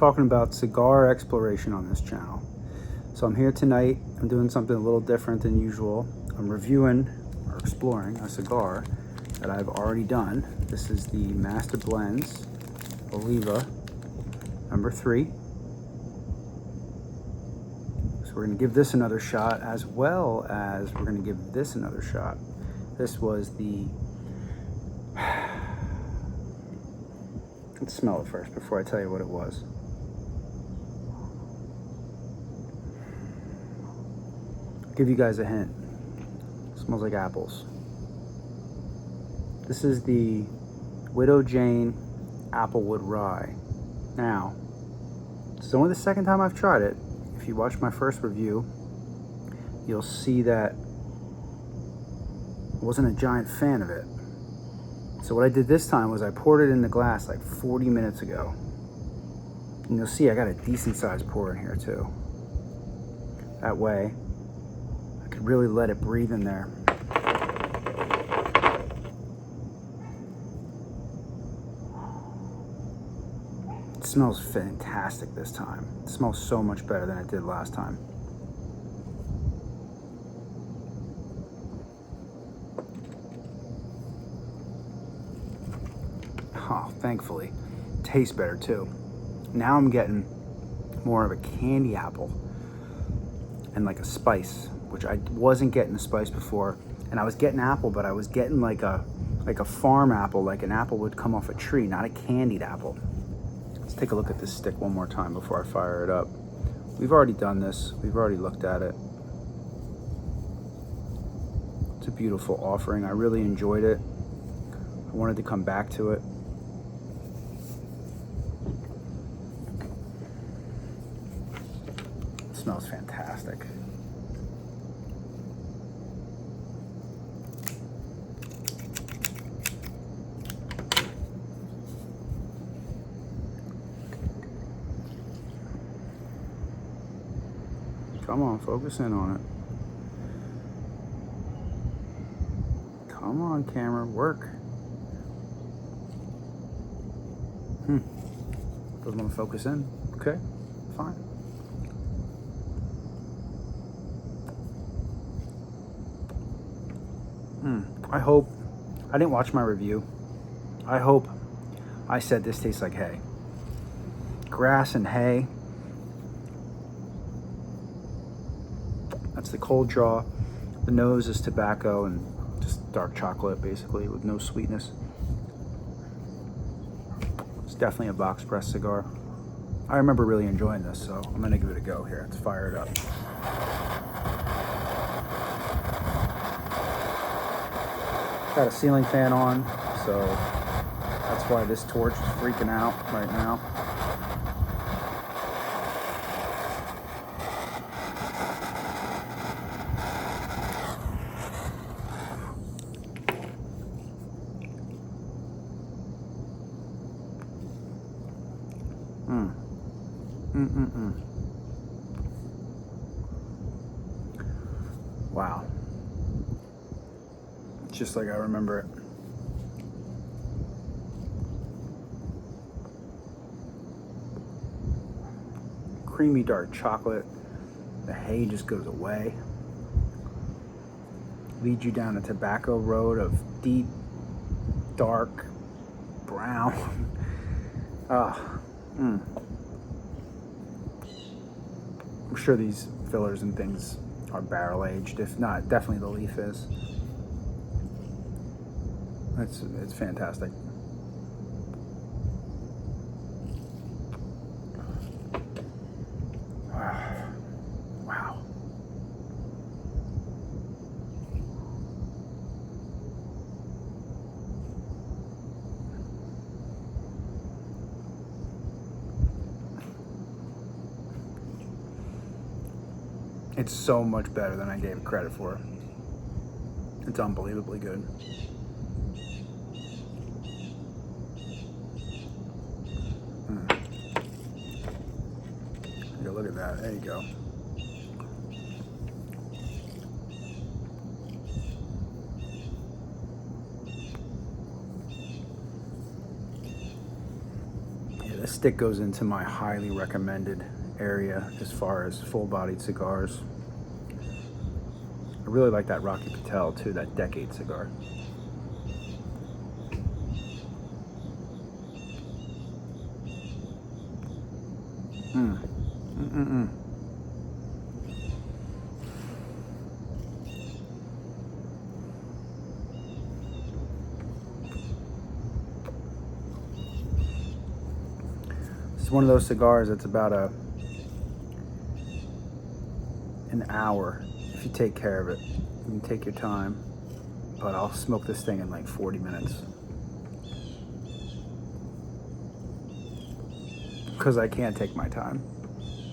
Talking about cigar exploration on this channel. So I'm here tonight. I'm doing something a little different than usual. I'm reviewing or exploring a cigar that I've already done. This is the Master Blends Oliva number 3. So we're going to give this another shot, as well as we're going to give this another shot. This was the... Let's smell it first before I tell you what it was. Give you guys a hint. It smells like apples. This is the Widow Jane Applewood Rye. Now, it's only the second time I've tried it. If you watch my first review, you'll see that I wasn't a giant fan of it. So what I did this time was I poured it in the glass like 40 minutes ago. And you'll see I got a decent sized pour in here too. That way, I could really let it breathe in there. It smells fantastic this time. It smells so much better than it did last time. Oh, thankfully. It tastes better too. Now I'm getting more of a candy apple and like a spice, which I wasn't getting the spice before. And I was getting apple, but I was getting like a farm apple, like an apple would come off a tree, not a candied apple. Let's take a look at this stick one more time before I fire it up. We've already done this. We've already looked at it. It's a beautiful offering. I really enjoyed it. I wanted to come back to it. It smells fantastic. Come on, focus in on it. Come on, camera, work. Doesn't want to focus in. Okay, fine. I hope, I didn't watch my review. I hope I said this tastes like hay. Grass and hay. That's the cold draw. The nose is tobacco and just dark chocolate, basically, with no sweetness. It's definitely a box press cigar. I remember really enjoying this, so I'm gonna give it a go here. Let's fire it up. Got a ceiling fan on, so that's why this torch is freaking out right now. Wow. Just like I remember it. Creamy dark chocolate. The hay just goes away. Leads you down a tobacco road of deep, dark, brown. I'm sure these fillers and things are barrel aged. If not, definitely the leaf is. It's fantastic. Wow. It's so much better than I gave it credit for. It's unbelievably good. Look at that. There you go. Yeah, this stick goes into my highly recommended area as far as full-bodied cigars. I really like that Rocky Patel too, that Decade cigar. It's one of those cigars that's about an hour if you take care of it. You can take your time, but I'll smoke this thing in like 40 minutes. Because I can't take my time.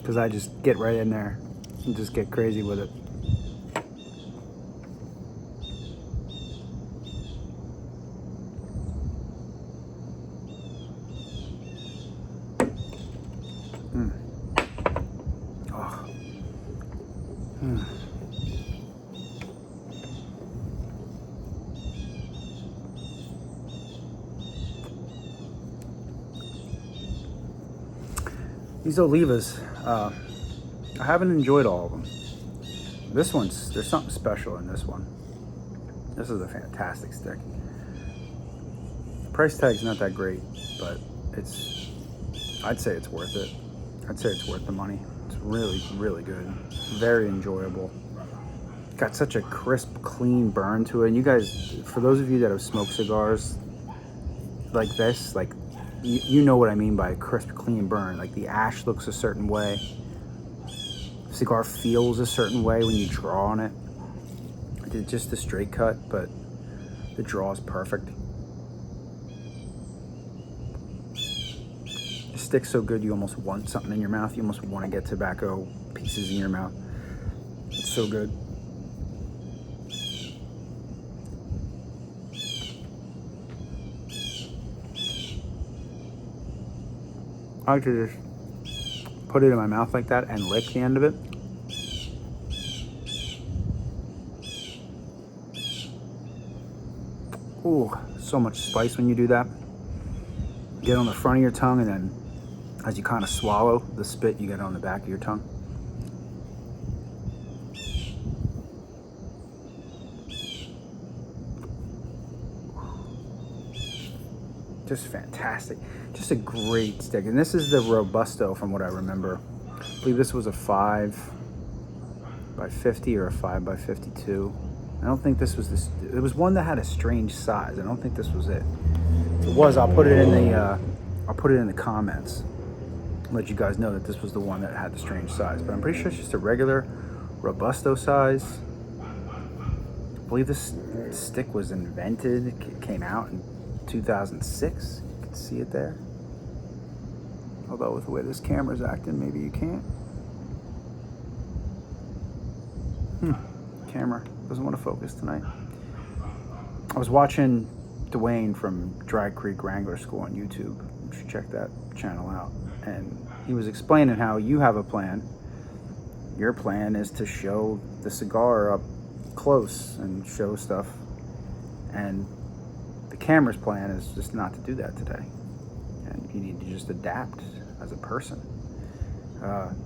Because I just get right in there and just get crazy with it. Oh. These Olivas, I haven't enjoyed all of them. This one's, there's something special in this one. This is a fantastic stick. The price tag's not that great, but I'd say it's worth it. I'd say it's worth the money. It's really, really good. Very enjoyable. Got such a crisp, clean burn to it. And you guys, for those of you that have smoked cigars like this, like you know what I mean by a crisp, clean burn. Like the ash looks a certain way. The cigar feels a certain way when you draw on it. I did just a straight cut, but the draw is perfect. The stick's so good you almost want something in your mouth. You almost want to get tobacco pieces in your mouth. It's so good. I like to just put it in my mouth like that and lick the end of it. Ooh, so much spice when you do that. Get on the front of your tongue, and then as you kind of swallow the spit, you get it on the back of your tongue. Just fantastic. Just a great stick. And this is the Robusto from what I remember. I believe this was a 5x50 or a 5x52. I don't think this was this. It was one that had a strange size. I don't think this was it. If it was, I'll put it in the comments. Let you guys know that this was the one that had the strange size. But I'm pretty sure it's just a regular Robusto size. I believe this stick was invented. It came out in 2006. You can see it there. Although with the way this camera's acting, maybe you can't. Camera doesn't want to focus tonight. I was watching Dwayne from Dry Creek Wrangler School on YouTube. You should check that channel out. And he was explaining how you have a plan. Your plan is to show the cigar up close and show stuff. And the camera's plan is just not to do that today. And you need to just adapt as a person.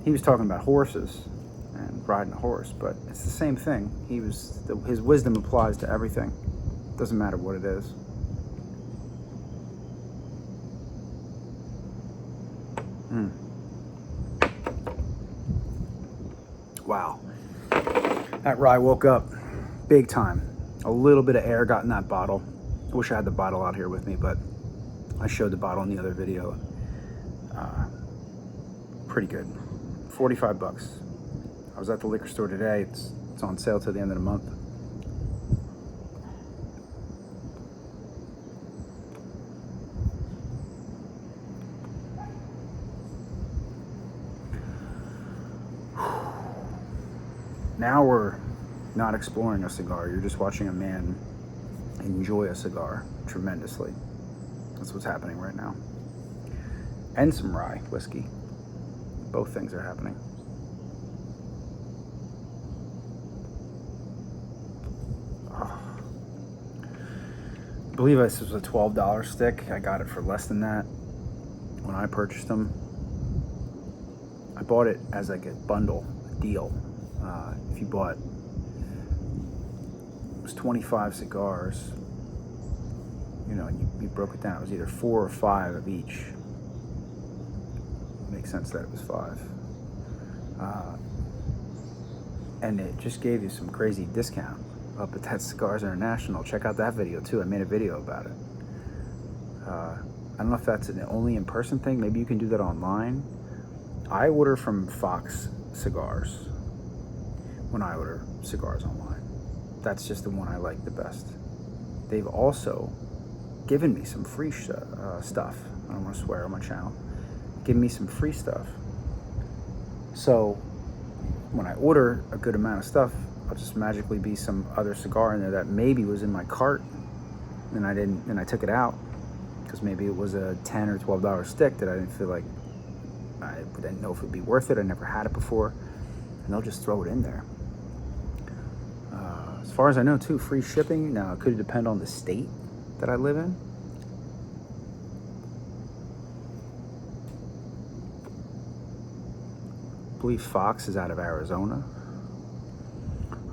He was talking about horses and riding a horse, but it's the same thing. His wisdom applies to everything. Doesn't matter what it is. Wow. That rye woke up big time. A little bit of air got in that bottle. I wish I had the bottle out here with me, but I showed the bottle in the other video. Pretty good. 45 bucks. I was at the liquor store today. It's on sale till the end of the month. Now we're not exploring a cigar. You're just watching a man enjoy a cigar tremendously. That's what's happening right now. And some rye whiskey. Both things are happening. Oh. I believe this was a $12 stick. I got it for less than that. when I purchased them, I bought it as like a bundle, a deal. If you bought, it was 25 cigars, you know, and you broke it down, it was either 4 or 5 of each. It makes sense that it was 5. And it just gave you some crazy discount up at that Cigars International. Check out that video too. I made a video about it. I don't know if that's an only in-person thing. Maybe you can do that online. I order from Fox Cigars when I order cigars online. That's just the one I like the best. They've also given me some free stuff. I don't want to swear on my channel. Give me some free stuff. So when I order a good amount of stuff, I'll just magically be some other cigar in there that maybe was in my cart and I took it out because maybe it was a $10 or $12 stick that I didn't feel like, I didn't know if it would be worth it. I never had it before, and they'll just throw it in there. As far as I know too, free shipping. Now it could depend on the state that I live in. I believe Fox is out of Arizona.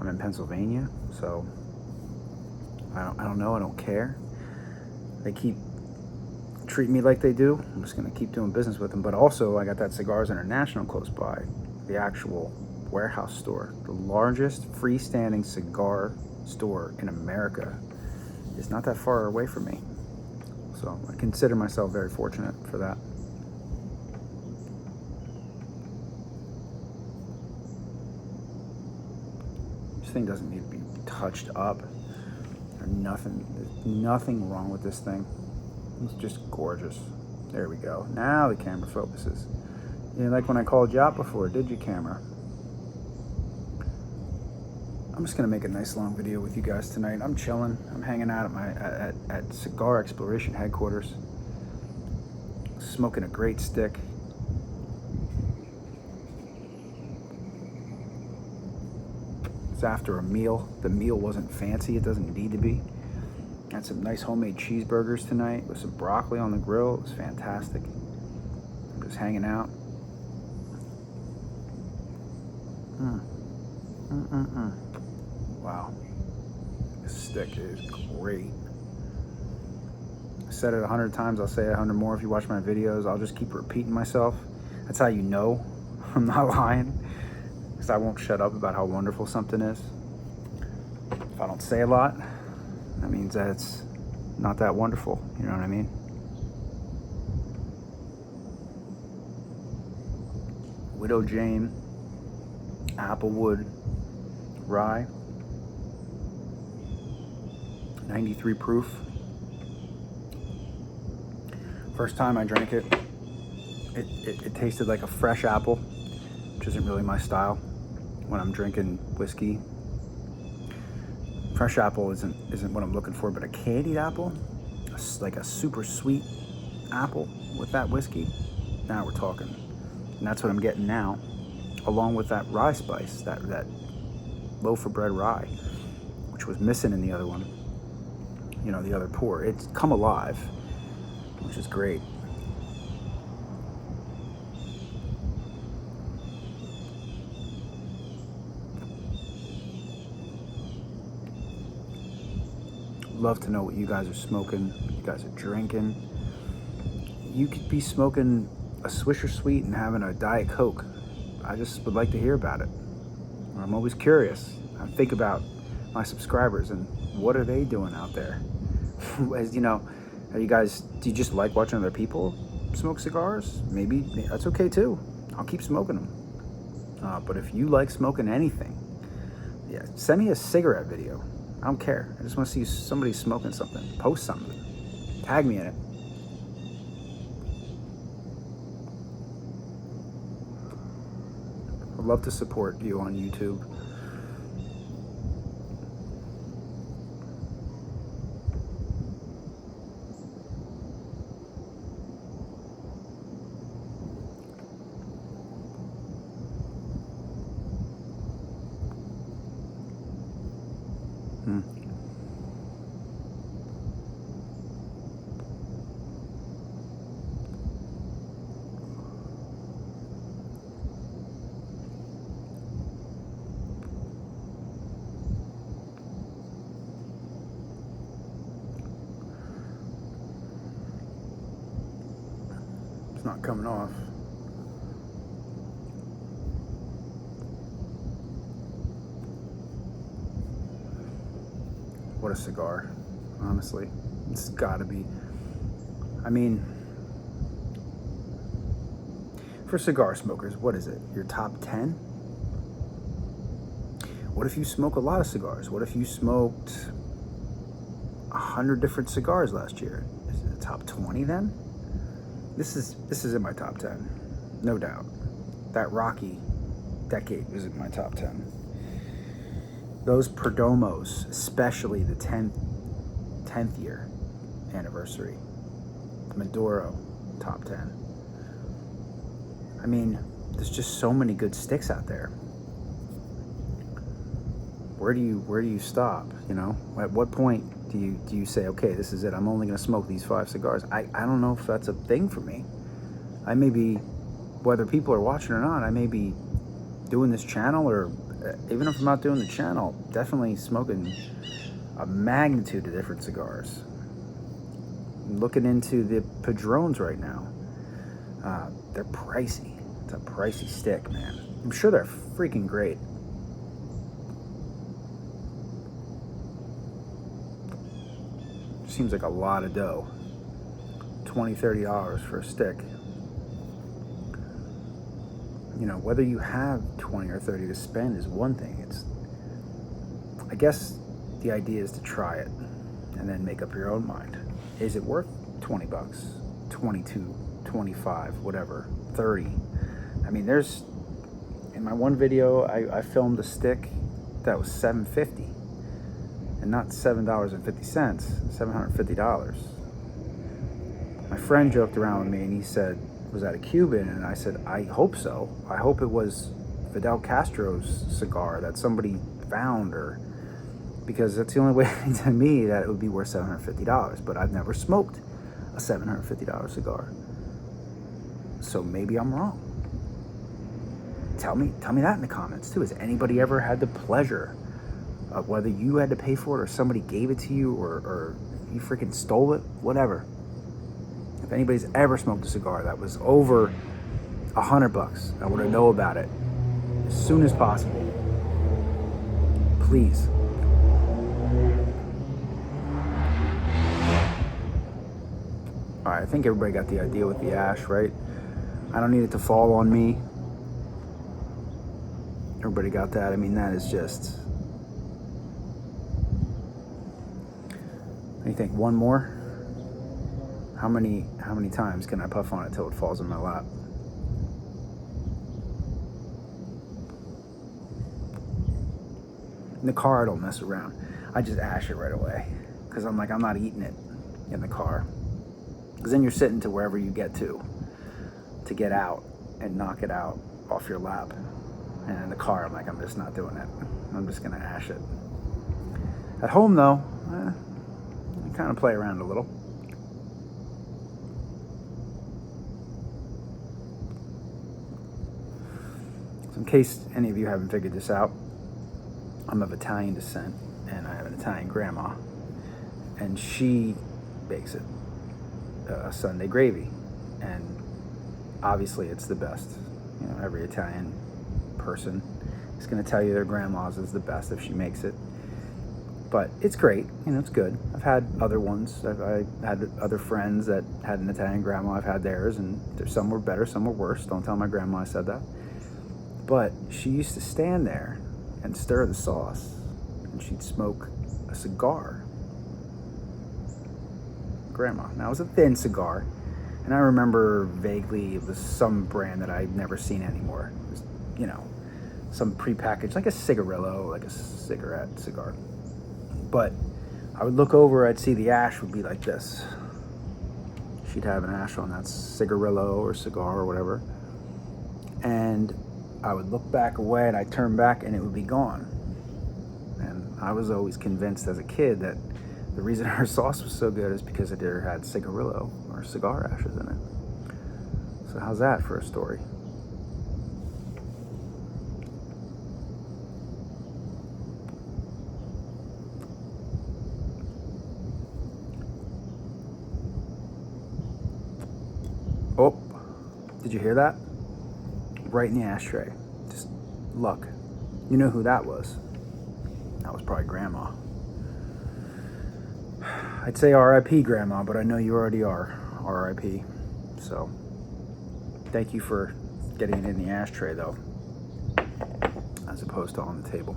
I'm in Pennsylvania, so I don't know. I don't care. They keep treating me like they do. I'm just gonna keep doing business with them. But also, I got that Cigars International close by, the actual warehouse store, the largest freestanding cigar store in America. It's not that far away from me, so I consider myself very fortunate for that. This thing doesn't need to be touched up or nothing. There's nothing wrong with this thing. It's just gorgeous. There we go. Now the camera focuses. You know, like when I called you out before, did you, camera? I'm just gonna make a nice long video with you guys tonight. I'm chilling. I'm hanging out at Cigar Exploration headquarters, smoking a great stick. It's after a meal. The meal wasn't fancy. It doesn't need to be. Had some nice homemade cheeseburgers tonight with some broccoli on the grill. It was fantastic. I'm just hanging out. Wow. This stick is great. I said it 100 times. I'll say it 100 more if you watch my videos. I'll just keep repeating myself. That's how you know I'm not lying. Because I won't shut up about how wonderful something is. If I don't say a lot, that means that it's not that wonderful. You know what I mean? Widow Jane, Applewood, Rye, 93 proof. First time I drank it, it tasted like a fresh apple, which isn't really my style when I'm drinking whiskey. Fresh apple isn't what I'm looking for, but a candied apple, like a super sweet apple with that whiskey, now we're talking. And that's what I'm getting now, along with that rye spice, that loaf of bread rye, which was missing in the other one, you know, the other pour. It's come alive, which is great. Love to know what you guys are smoking, what you guys are drinking. You could be smoking a Swisher Sweet and having a Diet Coke. I just would like to hear about it. I'm always curious. I think about my subscribers and what are they doing out there? As you know, do you just like watching other people smoke cigars? Maybe that's okay too. I'll keep smoking them. But if you like smoking anything, yeah, send me a cigarette video. I don't care. I just want to see somebody smoking something. Post something. Tag me in it. I'd love to support you on YouTube. It's not coming off. What a cigar, honestly. It's gotta be. I mean, for cigar smokers, what is it? Your top 10? What if you smoke a lot of cigars? What if you smoked 100 different cigars last year? Is it the top 20 then? This is in my top 10, no doubt. That Rocky decade was in my top 10. Those Perdomos, especially the 10th year anniversary. The Maduro, top 10. I mean, there's just so many good sticks out there. Where do you stop? You know, at what point do you say, okay, this is it, I'm only going to smoke these 5 cigars? I don't know if that's a thing for me. I may be, whether people are watching or not, I may be doing this channel, or even if I'm not doing the channel, definitely smoking a magnitude of different cigars. I'm looking into the Padrones right now. They're pricey. It's a pricey stick, man. I'm sure they're freaking great. Seems like a lot of dough. $20, $30 for a stick. You know, whether you have 20 or 30 to spend is one thing. I guess the idea is to try it and then make up your own mind. Is it worth 20 bucks, 22, 25, whatever, 30? I mean, in my one video, I filmed a stick that was $7.50 and not $7.50, $750. My friend joked around with me and he said, was that a Cuban? And I said, I hope so. I hope it was Fidel Castro's cigar that somebody found, or because that's the only way to me that it would be worth $750. But I've never smoked a $750 cigar, so maybe I'm wrong. Tell me that in the comments too. Has anybody ever had the pleasure of, whether you had to pay for it or somebody gave it to you, or you freaking stole it, whatever? If anybody's ever smoked a cigar that was over $100, I want to know about it as soon as possible. Please. All right, I think everybody got the idea with the ash, right? I don't need it to fall on me. Everybody got that? I mean, that is just... What do you think? One more? How many times can I puff on it till it falls in my lap? In the car, I don't mess around. I just ash it right away, because I'm like, I'm not eating it in the car. Because then you're sitting to wherever you get to get out and knock it out off your lap. And in the car, I'm like, I'm just not doing it. I'm just gonna ash it. At home though, I kind of play around a little. So in case any of you haven't figured this out, I'm of Italian descent, and I have an Italian grandma, and she bakes it Sunday gravy, and obviously it's the best. You know, every Italian person is going to tell you their grandma's is the best if she makes it, but it's great. You know, it's good. I've had other ones. I had other friends that had an Italian grandma. I've had theirs, and some were better, some were worse. Don't tell my grandma I said that. But she used to stand there and stir the sauce, and she'd smoke a cigar. Grandma. Now, it was a thin cigar, and I remember vaguely it was some brand that I'd never seen anymore. It was, you know, some prepackaged, like a cigarillo, like a cigarette cigar. But I would look over, I'd see the ash would be like this. She'd have an ash on that cigarillo or cigar or whatever, and I would look back away, and I'd turn back, and it would be gone. And I was always convinced as a kid that the reason her sauce was so good is because it either had cigarillo or cigar ashes in it. So how's that for a story? Oh, Did you hear that? Right in the ashtray. Just luck. You know who that was? That was probably Grandma. I'd say R.I.P. Grandma, but I know you already are R.I.P. So, thank you for getting it in the ashtray, though, as opposed to on the table.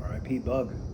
R.I.P. Bug.